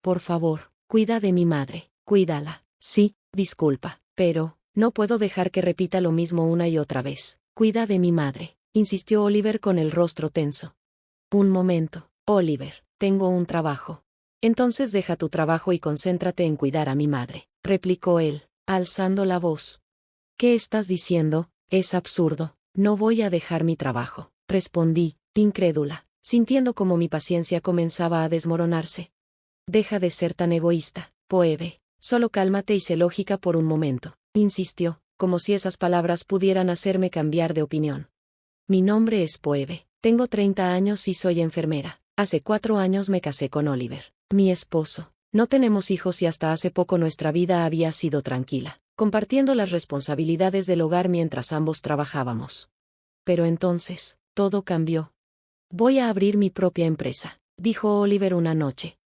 por favor, cuida de mi madre, cuídala. Sí, disculpa, pero no puedo dejar que repita lo mismo una y otra vez. Cuida de mi madre, insistió Oliver con el rostro tenso. Un momento, Oliver, tengo un trabajo. Entonces deja tu trabajo y concéntrate en cuidar a mi madre, replicó él, alzando la voz. ¿Qué estás diciendo? Es absurdo. No voy a dejar mi trabajo, respondí, incrédula, sintiendo como mi paciencia comenzaba a desmoronarse. Deja de ser tan egoísta, Phoebe. Solo cálmate y sé lógica por un momento, insistió, como si esas palabras pudieran hacerme cambiar de opinión. Mi nombre es Phoebe, tengo 30 años y soy enfermera. Hace 4 años me casé con Oliver, mi esposo. No tenemos hijos y hasta hace poco nuestra vida había sido tranquila, compartiendo las responsabilidades del hogar mientras ambos trabajábamos. Pero entonces, todo cambió. Voy a abrir mi propia empresa, dijo Oliver una noche.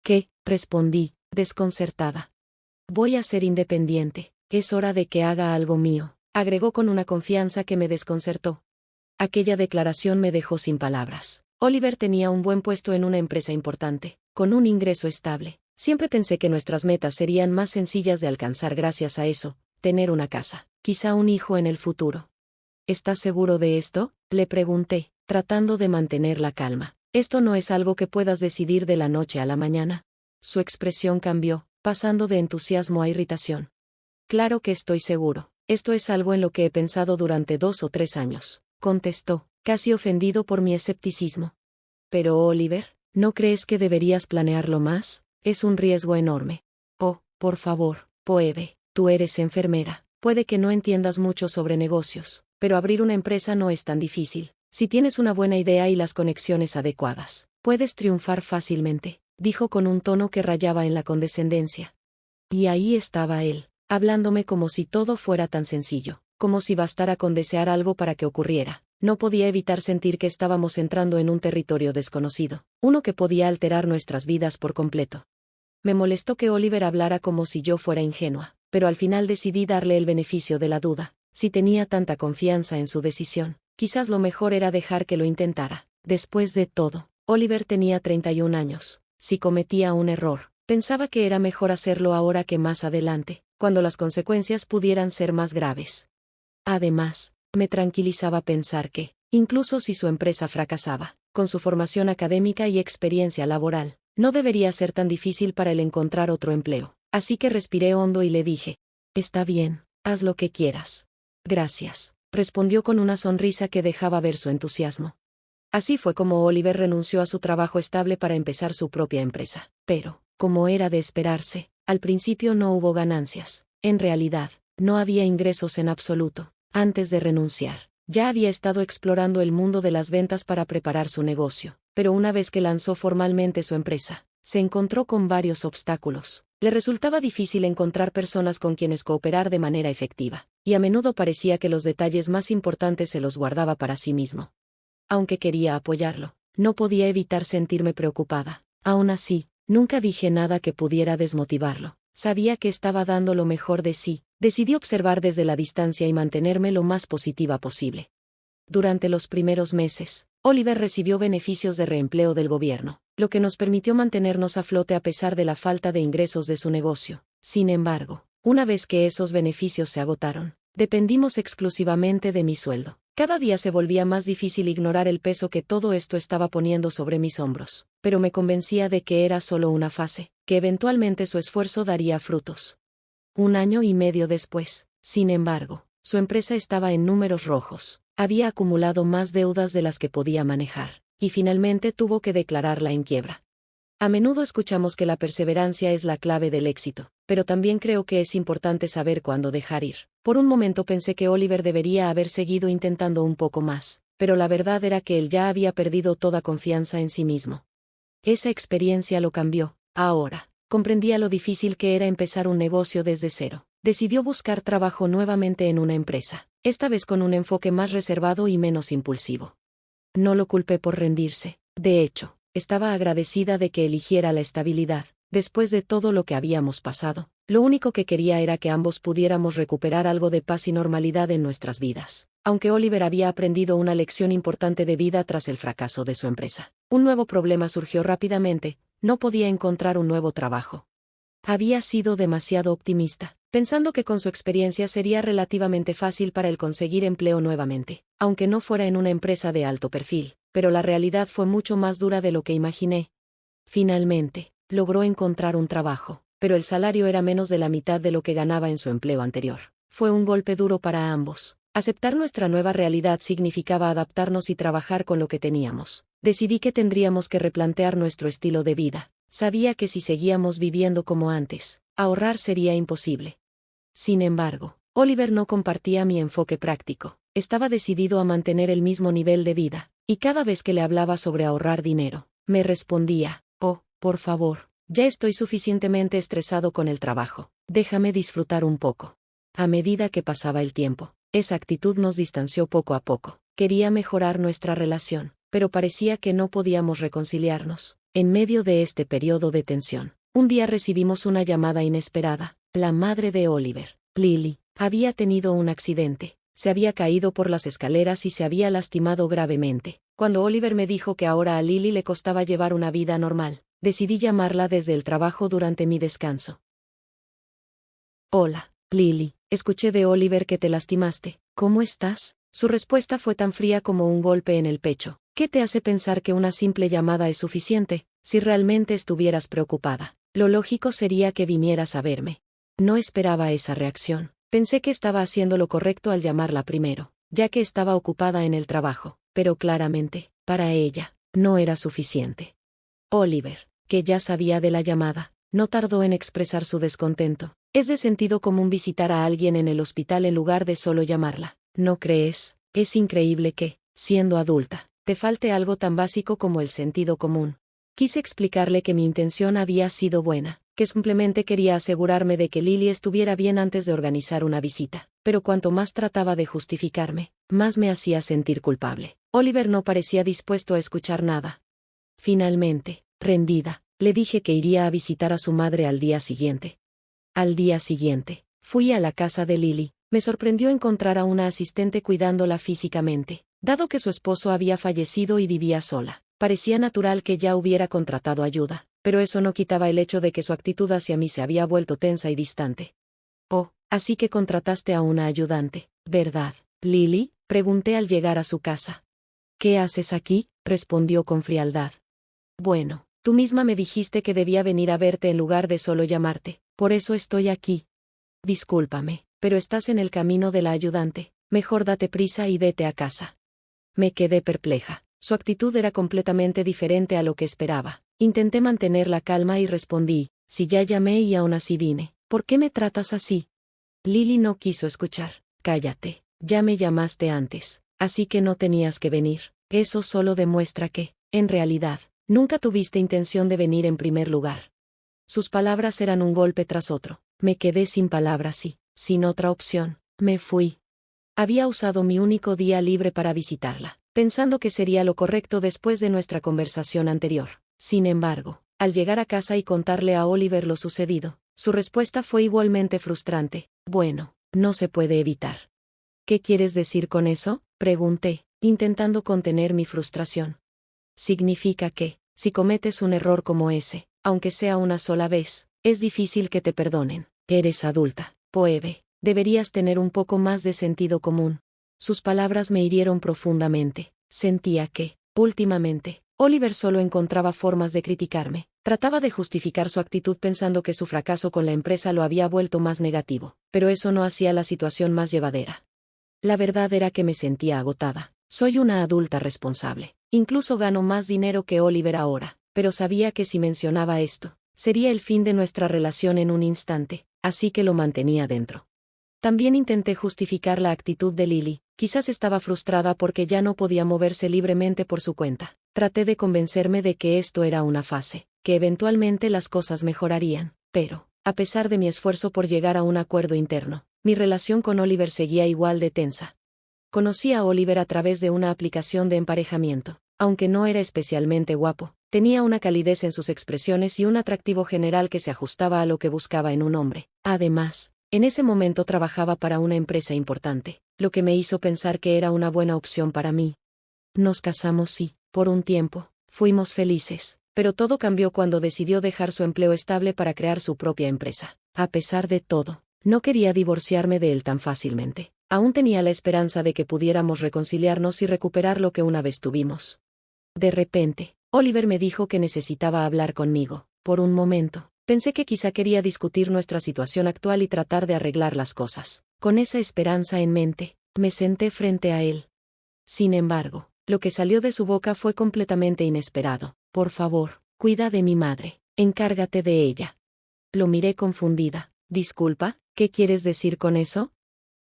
¿Qué? Respondí, desconcertada. Voy a ser independiente, es hora de que haga algo mío, agregó con una confianza que me desconcertó. Aquella declaración me dejó sin palabras. Oliver tenía un buen puesto en una empresa importante, con un ingreso estable. Siempre pensé que nuestras metas serían más sencillas de alcanzar gracias a eso, tener una casa, quizá un hijo en el futuro. ¿Estás seguro de esto?, le pregunté, tratando de mantener la calma. Esto no es algo que puedas decidir de la noche a la mañana. Su expresión cambió, pasando de entusiasmo a irritación. Claro que estoy seguro. Esto es algo en lo que he pensado durante 2 o 3 años, contestó, casi ofendido por mi escepticismo. Pero Oliver, ¿no crees que deberías planearlo más? Es un riesgo enorme. Oh, por favor, Phoebe, tú eres enfermera. Puede que no entiendas mucho sobre negocios, pero abrir una empresa no es tan difícil. Si tienes una buena idea y las conexiones adecuadas, puedes triunfar fácilmente, dijo con un tono que rayaba en la condescendencia. Y ahí estaba él, hablándome como si todo fuera tan sencillo, como si bastara con desear algo para que ocurriera. No podía evitar sentir que estábamos entrando en un territorio desconocido, uno que podía alterar nuestras vidas por completo. Me molestó que Oliver hablara como si yo fuera ingenua, pero al final decidí darle el beneficio de la duda. Si tenía tanta confianza en su decisión, quizás lo mejor era dejar que lo intentara. Después de todo, Oliver tenía 31 años. Si cometía un error, pensaba que era mejor hacerlo ahora que más adelante, cuando las consecuencias pudieran ser más graves. Además, me tranquilizaba pensar que, incluso si su empresa fracasaba, con su formación académica y experiencia laboral, no debería ser tan difícil para él encontrar otro empleo. Así que respiré hondo y le dije, está bien, haz lo que quieras. Gracias, respondió con una sonrisa que dejaba ver su entusiasmo. Así fue como Oliver renunció a su trabajo estable para empezar su propia empresa. Pero, como era de esperarse, al principio no hubo ganancias. En realidad, no había ingresos en absoluto. Antes de renunciar, ya había estado explorando el mundo de las ventas para preparar su negocio, pero una vez que lanzó formalmente su empresa, se encontró con varios obstáculos. Le resultaba difícil encontrar personas con quienes cooperar de manera efectiva, y a menudo parecía que los detalles más importantes se los guardaba para sí mismo. Aunque quería apoyarlo, no podía evitar sentirme preocupada. Aún así, nunca dije nada que pudiera desmotivarlo. Sabía que estaba dando lo mejor de sí. Decidí observar desde la distancia y mantenerme lo más positiva posible. Durante los primeros meses, Oliver recibió beneficios de reempleo del gobierno, lo que nos permitió mantenernos a flote a pesar de la falta de ingresos de su negocio. Sin embargo, una vez que esos beneficios se agotaron, dependimos exclusivamente de mi sueldo. Cada día se volvía más difícil ignorar el peso que todo esto estaba poniendo sobre mis hombros, pero me convencía de que era solo una fase, que eventualmente su esfuerzo daría frutos. 1 año y medio después, sin embargo, su empresa estaba en números rojos, había acumulado más deudas de las que podía manejar, y finalmente tuvo que declararla en quiebra. A menudo escuchamos que la perseverancia es la clave del éxito, pero también creo que es importante saber cuándo dejar ir. Por un momento pensé que Oliver debería haber seguido intentando un poco más, pero la verdad era que él ya había perdido toda confianza en sí mismo. Esa experiencia lo cambió. Ahora, comprendía lo difícil que era empezar un negocio desde cero. Decidió buscar trabajo nuevamente en una empresa, esta vez con un enfoque más reservado y menos impulsivo. No lo culpé por rendirse. De hecho, estaba agradecida de que eligiera la estabilidad. Después de todo lo que habíamos pasado, lo único que quería era que ambos pudiéramos recuperar algo de paz y normalidad en nuestras vidas. Aunque Oliver había aprendido una lección importante de vida tras el fracaso de su empresa, un nuevo problema surgió rápidamente. no podía encontrar un nuevo trabajo. Había sido demasiado optimista, pensando que con su experiencia sería relativamente fácil para él conseguir empleo nuevamente, aunque no fuera en una empresa de alto perfil, pero la realidad fue mucho más dura de lo que imaginé. Finalmente, logró encontrar un trabajo, pero el salario era menos de la mitad de lo que ganaba en su empleo anterior. Fue un golpe duro para ambos. Aceptar nuestra nueva realidad significaba adaptarnos y trabajar con lo que teníamos. Decidí que tendríamos que replantear nuestro estilo de vida. Sabía que si seguíamos viviendo como antes, ahorrar sería imposible. Sin embargo, Oliver no compartía mi enfoque práctico. Estaba decidido a mantener el mismo nivel de vida, y cada vez que le hablaba sobre ahorrar dinero, me respondía: «Oh, por favor, ya estoy suficientemente estresado con el trabajo. Déjame disfrutar un poco». A medida que pasaba el tiempo, esa actitud nos distanció poco a poco. Quería mejorar nuestra relación, pero parecía que no podíamos reconciliarnos. En medio de este periodo de tensión, un día recibimos una llamada inesperada. La madre de Oliver, Lily, había tenido un accidente. Se había caído por las escaleras y se había lastimado gravemente. Cuando Oliver me dijo que ahora a Lily le costaba llevar una vida normal, decidí llamarla desde el trabajo durante mi descanso. «Hola, Lily, escuché de Oliver que te lastimaste. ¿Cómo estás?». Su respuesta fue tan fría como un golpe en el pecho. «¿Qué te hace pensar que una simple llamada es suficiente? Si realmente estuvieras preocupada, lo lógico sería que vinieras a verme». No esperaba esa reacción. Pensé que estaba haciendo lo correcto al llamarla primero, ya que estaba ocupada en el trabajo, pero claramente, para ella, no era suficiente. Oliver, que ya sabía de la llamada, no tardó en expresar su descontento. «Es de sentido común visitar a alguien en el hospital en lugar de solo llamarla, ¿no crees? Es increíble que, siendo adulta, te falte algo tan básico como el sentido común». Quise explicarle que mi intención había sido buena, que simplemente quería asegurarme de que Lily estuviera bien antes de organizar una visita, pero cuanto más trataba de justificarme, más me hacía sentir culpable. Oliver no parecía dispuesto a escuchar nada. Finalmente, rendida, le dije que iría a visitar a su madre al día siguiente. Al día siguiente, fui a la casa de Lily. Me sorprendió encontrar a una asistente cuidándola físicamente, dado que su esposo había fallecido y vivía sola. Parecía natural que ya hubiera contratado ayuda, pero eso no quitaba el hecho de que su actitud hacia mí se había vuelto tensa y distante. «Oh, así que contrataste a una ayudante, ¿verdad, Lily?», pregunté al llegar a su casa. «¿Qué haces aquí?», respondió con frialdad. «Bueno, tú misma me dijiste que debía venir a verte en lugar de solo llamarte, por eso estoy aquí». «Discúlpame, pero estás en el camino de la ayudante. Mejor date prisa y vete a casa». Me quedé perpleja. Su actitud era completamente diferente a lo que esperaba. Intenté mantener la calma y respondí: «Si ya llamé y aún así vine, ¿por qué me tratas así?». Lily no quiso escuchar. «Cállate, ya me llamaste antes, así que no tenías que venir. Eso solo demuestra que, en realidad, nunca tuviste intención de venir en primer lugar». Sus palabras eran un golpe tras otro. Me quedé sin palabras y, sin otra opción, me fui. Había usado mi único día libre para visitarla, pensando que sería lo correcto después de nuestra conversación anterior. Sin embargo, al llegar a casa y contarle a Oliver lo sucedido, su respuesta fue igualmente frustrante: «Bueno, no se puede evitar». «¿Qué quieres decir con eso?», pregunté, intentando contener mi frustración. «Significa que, si cometes un error como ese, aunque sea una sola vez, es difícil que te perdonen. Eres adulta, Phoebe. Deberías tener un poco más de sentido común». Sus palabras me hirieron profundamente. Sentía que, últimamente, Oliver solo encontraba formas de criticarme. Trataba de justificar su actitud pensando que su fracaso con la empresa lo había vuelto más negativo, pero eso no hacía la situación más llevadera. La verdad era que me sentía agotada. Soy una adulta responsable. Incluso gano más dinero que Oliver ahora, pero sabía que si mencionaba esto, sería el fin de nuestra relación en un instante, así que lo mantenía dentro. También intenté justificar la actitud de Lily. Quizás estaba frustrada porque ya no podía moverse libremente por su cuenta. Traté de convencerme de que esto era una fase, que eventualmente las cosas mejorarían, pero, a pesar de mi esfuerzo por llegar a un acuerdo interno, mi relación con Oliver seguía igual de tensa. Conocí a Oliver a través de una aplicación de emparejamiento. Aunque no era especialmente guapo, tenía una calidez en sus expresiones y un atractivo general que se ajustaba a lo que buscaba en un hombre. Además, en ese momento trabajaba para una empresa importante, lo que me hizo pensar que era una buena opción para mí. Nos casamos y, por un tiempo, fuimos felices. pero todo cambió cuando decidió dejar su empleo estable para crear su propia empresa. A pesar de todo, no quería divorciarme de él tan fácilmente. Aún tenía la esperanza de que pudiéramos reconciliarnos y recuperar lo que una vez tuvimos. De repente, Oliver me dijo que necesitaba hablar conmigo. Por un momento, pensé que quizá quería discutir nuestra situación actual y tratar de arreglar las cosas. Con esa esperanza en mente, me senté frente a él. Sin embargo, lo que salió de su boca fue completamente inesperado. Por favor, cuida de mi madre, encárgate de ella. Lo miré confundida. Disculpa, ¿qué quieres decir con eso?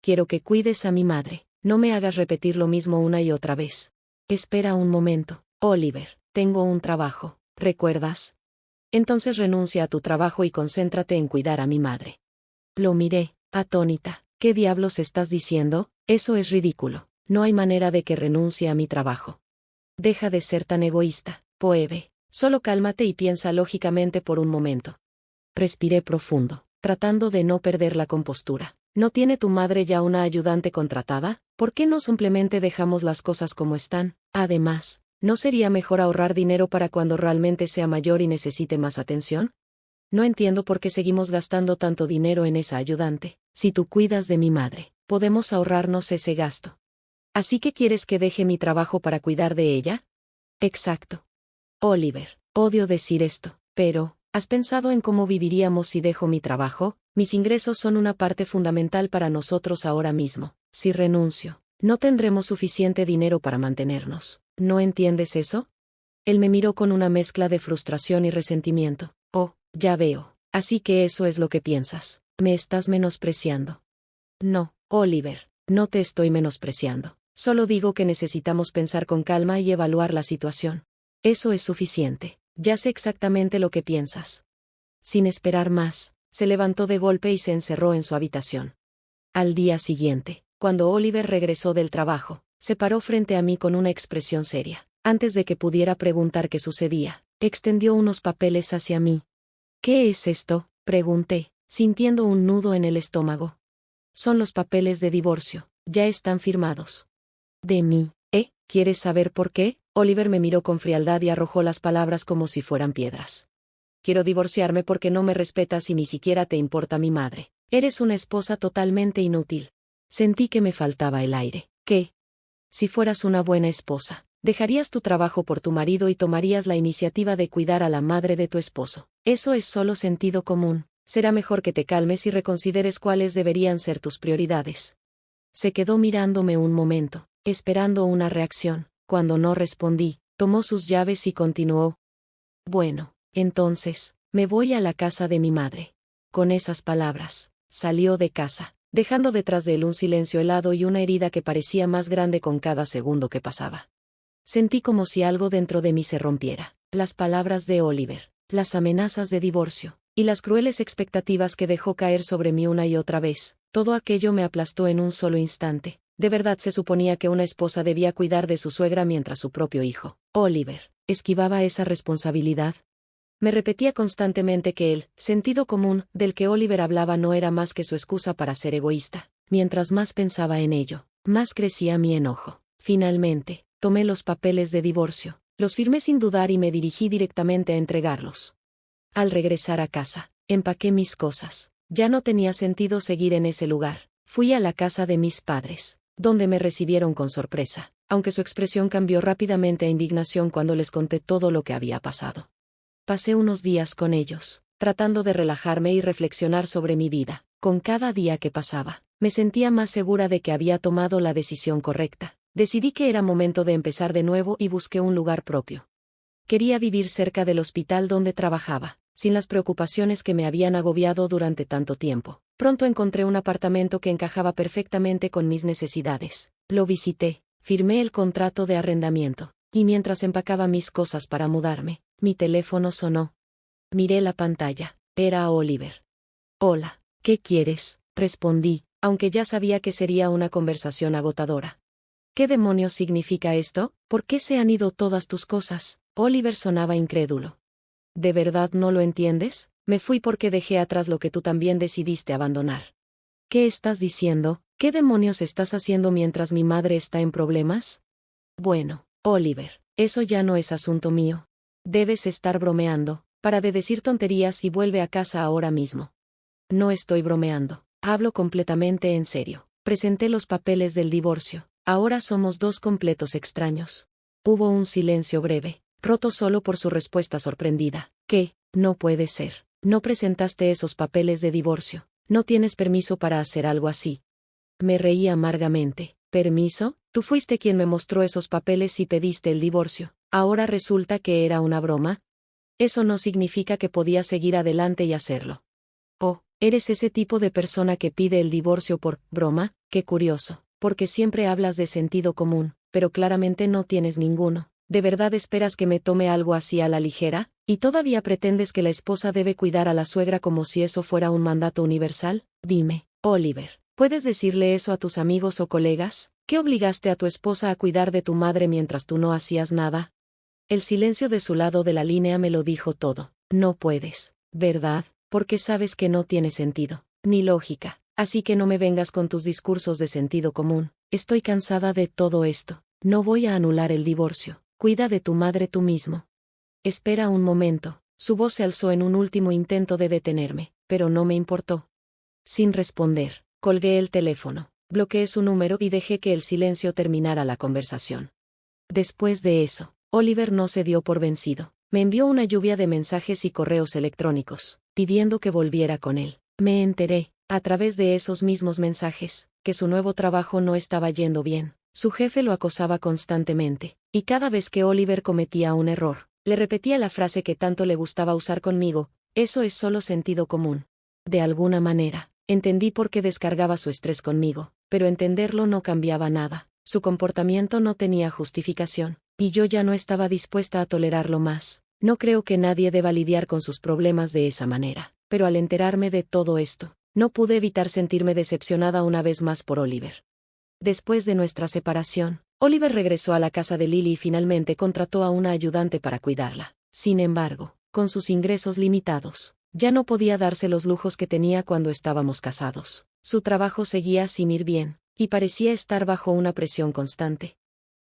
Quiero que cuides a mi madre, no me hagas repetir lo mismo una y otra vez. Espera un momento, Oliver, tengo un trabajo, ¿recuerdas? Entonces renuncia a tu trabajo y concéntrate en cuidar a mi madre. Lo miré, atónita. ¿Qué diablos estás diciendo? Eso es ridículo. No hay manera de que renuncie a mi trabajo. Deja de ser tan egoísta, Phoebe. Solo cálmate y piensa lógicamente por un momento. Respiré profundo, tratando de no perder la compostura. ¿No tiene tu madre ya una ayudante contratada? ¿Por qué no simplemente dejamos las cosas como están? Además, ¿no sería mejor ahorrar dinero para cuando realmente sea mayor y necesite más atención? No entiendo por qué seguimos gastando tanto dinero en esa ayudante. Si tú cuidas de mi madre, podemos ahorrarnos ese gasto. ¿Así que quieres que deje mi trabajo para cuidar de ella? Exacto. Oliver, odio decir esto, pero, ¿has pensado en cómo viviríamos si dejo mi trabajo? Mis ingresos son una parte fundamental para nosotros ahora mismo. Si renuncio, no tendremos suficiente dinero para mantenernos. ¿No entiendes eso? Él me miró con una mezcla de frustración y resentimiento. Oh, ya veo. Así que eso es lo que piensas. Me estás menospreciando. No, Oliver, no te estoy menospreciando. Solo digo que necesitamos pensar con calma y evaluar la situación. Eso es suficiente. Ya sé exactamente lo que piensas. Sin esperar más, se levantó de golpe y se encerró en su habitación. Al día siguiente, cuando Oliver regresó del trabajo, se paró frente a mí con una expresión seria. Antes de que pudiera preguntar qué sucedía, extendió unos papeles hacia mí. ¿Qué es esto?, pregunté, sintiendo un nudo en el estómago. Son los papeles de divorcio, ya están firmados. De mí, ¿quieres saber por qué? Oliver me miró con frialdad y arrojó las palabras como si fueran piedras. Quiero divorciarme porque no me respetas y ni siquiera te importa mi madre. Eres una esposa totalmente inútil. Sentí que me faltaba el aire. ¿Qué? Si fueras una buena esposa, dejarías tu trabajo por tu marido y tomarías la iniciativa de cuidar a la madre de tu esposo. Eso es solo sentido común. Será mejor que te calmes y reconsideres cuáles deberían ser tus prioridades. Se quedó mirándome un momento, esperando una reacción. Cuando no respondí, tomó sus llaves y continuó. Bueno, entonces, me voy a la casa de mi madre. Con esas palabras, salió de casa, dejando detrás de él un silencio helado y una herida que parecía más grande con cada segundo que pasaba. Sentí como si algo dentro de mí se rompiera. Las palabras de Oliver, las amenazas de divorcio, y las crueles expectativas que dejó caer sobre mí una y otra vez, todo aquello me aplastó en un solo instante. De verdad se suponía que una esposa debía cuidar de su suegra mientras su propio hijo, Oliver, esquivaba esa responsabilidad. Me repetía constantemente que el sentido común del que Oliver hablaba no era más que su excusa para ser egoísta. Mientras más pensaba en ello, más crecía mi enojo. Finalmente, tomé los papeles de divorcio, los firmé sin dudar y me dirigí directamente a entregarlos. Al regresar a casa, empaqué mis cosas. Ya no tenía sentido seguir en ese lugar. Fui a la casa de mis padres, donde me recibieron con sorpresa, aunque su expresión cambió rápidamente a indignación cuando les conté todo lo que había pasado. Pasé unos días con ellos, tratando de relajarme y reflexionar sobre mi vida. Con cada día que pasaba, me sentía más segura de que había tomado la decisión correcta. Decidí que era momento de empezar de nuevo y busqué un lugar propio. Quería vivir cerca del hospital donde trabajaba, sin las preocupaciones que me habían agobiado durante tanto tiempo. Pronto encontré un apartamento que encajaba perfectamente con mis necesidades. Lo visité, firmé el contrato de arrendamiento, y mientras empacaba mis cosas para mudarme, mi teléfono sonó. Miré la pantalla. Era Oliver. Hola, ¿qué quieres?, respondí, aunque ya sabía que sería una conversación agotadora. ¿Qué demonios significa esto? ¿Por qué se han ido todas tus cosas? Oliver sonaba incrédulo. ¿De verdad no lo entiendes? Me fui porque dejé atrás lo que tú también decidiste abandonar. ¿Qué estás diciendo? ¿Qué demonios estás haciendo mientras mi madre está en problemas? Bueno, Oliver, eso ya no es asunto mío. Debes estar bromeando. Para de decir tonterías y vuelve a casa ahora mismo. No estoy bromeando. Hablo completamente en serio. Presenté los papeles del divorcio. Ahora somos dos completos extraños. Hubo un silencio breve, roto solo por su respuesta sorprendida. ¿Qué? No puede ser. No presentaste esos papeles de divorcio. No tienes permiso para hacer algo así. Me reí amargamente. ¿Permiso? Tú fuiste quien me mostró esos papeles y pediste el divorcio. ¿Ahora resulta que era una broma? Eso no significa que podía seguir adelante y hacerlo. Oh, ¿eres ese tipo de persona que pide el divorcio por broma? Qué curioso, porque siempre hablas de sentido común, pero claramente no tienes ninguno. ¿De verdad esperas que me tome algo así a la ligera? ¿Y todavía pretendes que la esposa debe cuidar a la suegra como si eso fuera un mandato universal? Dime, Oliver, ¿puedes decirle eso a tus amigos o colegas? ¿Qué obligaste a tu esposa a cuidar de tu madre mientras tú no hacías nada? El silencio de su lado de la línea me lo dijo todo. No puedes, ¿verdad? Porque sabes que no tiene sentido, ni lógica. Así que no me vengas con tus discursos de sentido común. Estoy cansada de todo esto. No voy a anular el divorcio. Cuida de tu madre tú mismo. Espera un momento. Su voz se alzó en un último intento de detenerme, pero no me importó. Sin responder, colgué el teléfono, bloqueé su número y dejé que el silencio terminara la conversación. Después de eso, Oliver no se dio por vencido. Me envió una lluvia de mensajes y correos electrónicos, pidiendo que volviera con él. Me enteré, a través de esos mismos mensajes, que su nuevo trabajo no estaba yendo bien. Su jefe lo acosaba constantemente, y cada vez que Oliver cometía un error, le repetía la frase que tanto le gustaba usar conmigo: eso es solo sentido común. De alguna manera, entendí por qué descargaba su estrés conmigo, pero entenderlo no cambiaba nada. Su comportamiento no tenía justificación, y yo ya no estaba dispuesta a tolerarlo más. No creo que nadie deba lidiar con sus problemas de esa manera, pero al enterarme de todo esto, no pude evitar sentirme decepcionada una vez más por Oliver. Después de nuestra separación, Oliver regresó a la casa de Lily y finalmente contrató a una ayudante para cuidarla. Sin embargo, con sus ingresos limitados, ya no podía darse los lujos que tenía cuando estábamos casados. Su trabajo seguía sin ir bien, y parecía estar bajo una presión constante.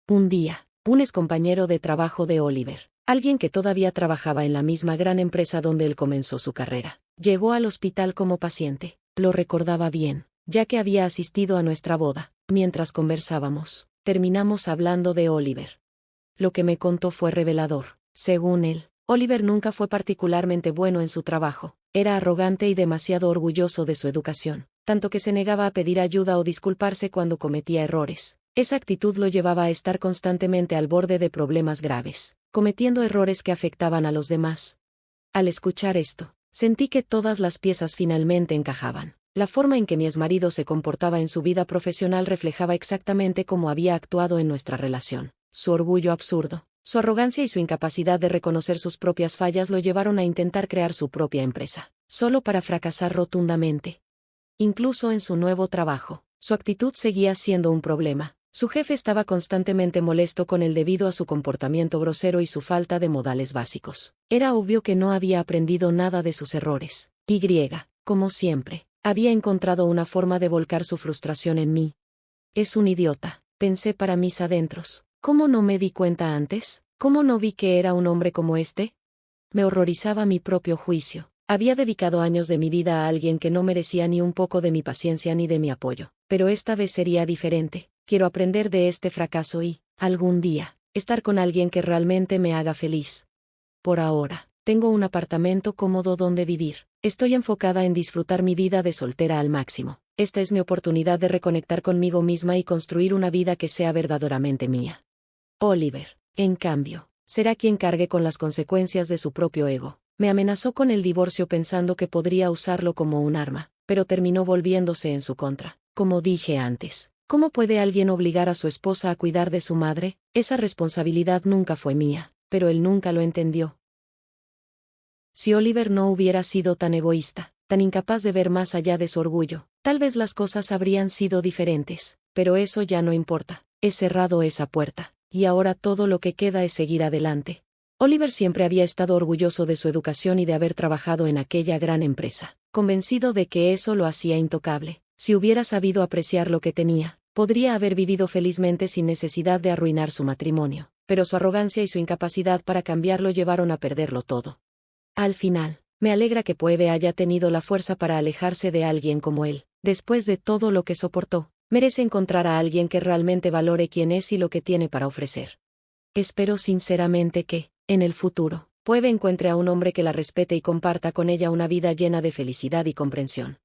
Un día, un excompañero de trabajo de Oliver, alguien que todavía trabajaba en la misma gran empresa donde él comenzó su carrera, llegó al hospital como paciente. Lo recordaba bien, ya que había asistido a nuestra boda. Mientras conversábamos, terminamos hablando de Oliver. Lo que me contó fue revelador. Según él, Oliver nunca fue particularmente bueno en su trabajo. Era arrogante y demasiado orgulloso de su educación, tanto que se negaba a pedir ayuda o disculparse cuando cometía errores. Esa actitud lo llevaba a estar constantemente al borde de problemas graves, cometiendo errores que afectaban a los demás. Al escuchar esto, sentí que todas las piezas finalmente encajaban. La forma en que mi exmarido se comportaba en su vida profesional reflejaba exactamente cómo había actuado en nuestra relación. Su orgullo absurdo, su arrogancia y su incapacidad de reconocer sus propias fallas lo llevaron a intentar crear su propia empresa, solo para fracasar rotundamente. Incluso en su nuevo trabajo, su actitud seguía siendo un problema. Su jefe estaba constantemente molesto con él debido a su comportamiento grosero y su falta de modales básicos. Era obvio que no había aprendido nada de sus errores. Como siempre, había encontrado una forma de volcar su frustración en mí. Es un idiota, pensé para mis adentros. ¿Cómo no me di cuenta antes? ¿Cómo no vi que era un hombre como este? Me horrorizaba mi propio juicio. Había dedicado años de mi vida a alguien que no merecía ni un poco de mi paciencia ni de mi apoyo. Pero esta vez sería diferente. Quiero aprender de este fracaso y, algún día, estar con alguien que realmente me haga feliz. Por ahora, tengo un apartamento cómodo donde vivir. Estoy enfocada en disfrutar mi vida de soltera al máximo. Esta es mi oportunidad de reconectar conmigo misma y construir una vida que sea verdaderamente mía. Oliver, en cambio, será quien cargue con las consecuencias de su propio ego. Me amenazó con el divorcio pensando que podría usarlo como un arma, pero terminó volviéndose en su contra. Como dije antes, ¿cómo puede alguien obligar a su esposa a cuidar de su madre? Esa responsabilidad nunca fue mía, pero él nunca lo entendió. Si Oliver no hubiera sido tan egoísta, tan incapaz de ver más allá de su orgullo, tal vez las cosas habrían sido diferentes, pero eso ya no importa. He cerrado esa puerta, y ahora todo lo que queda es seguir adelante. Oliver siempre había estado orgulloso de su educación y de haber trabajado en aquella gran empresa, convencido de que eso lo hacía intocable. Si hubiera sabido apreciar lo que tenía, podría haber vivido felizmente sin necesidad de arruinar su matrimonio. pero su arrogancia y su incapacidad para cambiarlo llevaron a perderlo todo. Al final, me alegra que Phoebe haya tenido la fuerza para alejarse de alguien como él. Después de todo lo que soportó, merece encontrar a alguien que realmente valore quién es y lo que tiene para ofrecer. Espero sinceramente que, en el futuro, Phoebe encuentre a un hombre que la respete y comparta con ella una vida llena de felicidad y comprensión.